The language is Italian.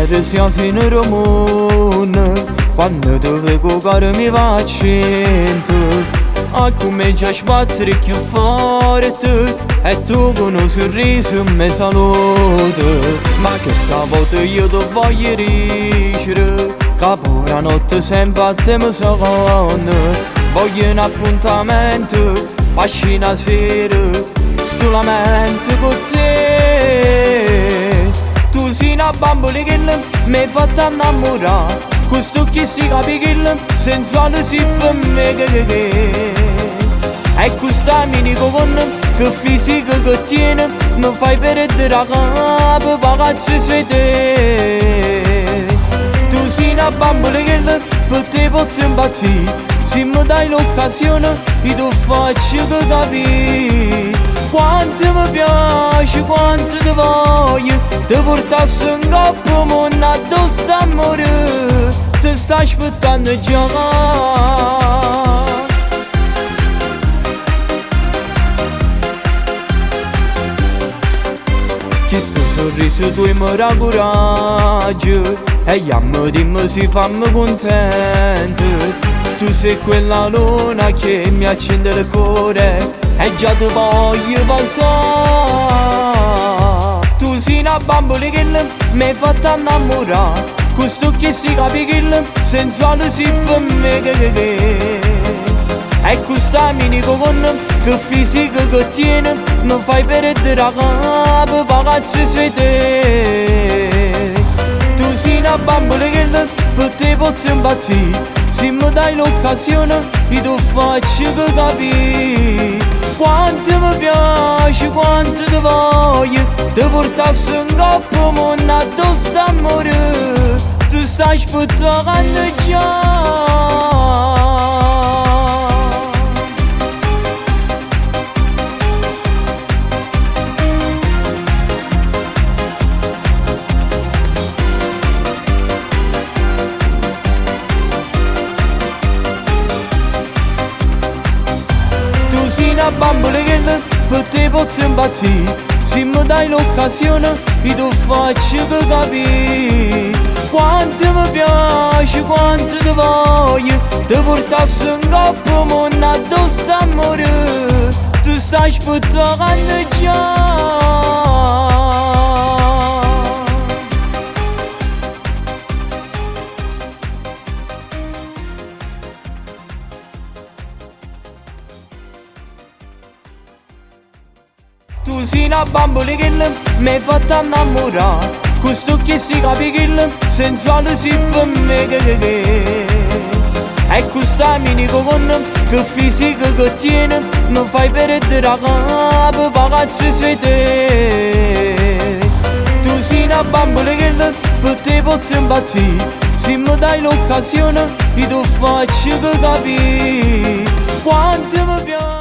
te sia fino romone, quando ti vedo caro mi va accento. A come già sbattere più forte, e tu con un sorriso mi saluti. Ma che stavolta io ti voglio dicere, capo la notte sempre a te mi secondo. Voglio un appuntamento, pascina sera, solamente con te. Tu sei una bambola che mi hai fatto innamorare, questo che si capisce, senza si per me. E questa minico con che fisico che tiene, mi fai perdere la capo, ragazzi sei te. Tu sei una bambola che per te posso impazzire, se mi dai l'occasione io ti faccio capire quanto mi piace, quanto ti voglio, ti portassi in coppa, mondo addosso d'amore, ti sto aspettando già. Questo sorriso tuo mi dà coraggio, e gli amo dimmi si fammi contento. Tu sei quella luna che mi accende il cuore, e già ti voglio passare. Tu sei una bambola che mi hai fatto innamorare, questo che si capisce, senza si per me. E questa minico con che fisico che tiene, mi fai perdere la capo, ragazzi sei te. Tu sei una bambola che per te posso impazzire, se mi dai l'occasione io ti faccio capire quanto mi piace, quanto ti voglio, ti portassi in coppa, mondo addosso d'amore, ti sto aspettando già. Tu sei una bambola che per te posso impazzire, se mi dai l'occasione io ti faccio capire quanto mi piace, quanto ti voglio, ti portassi in coppa, mondo addosso d'amore, ti sto aspettando già. Tu sei una bambola che mi hai fatto innamorare, questo che si capisce, senza si per me. E questa minico con che fisico che tiene, mi fai perdere la capo, ragazzi sei te. Tu sei una bambola che per te posso impazzire, se mi dai l'occasione io ti faccio capire quanto mi piace.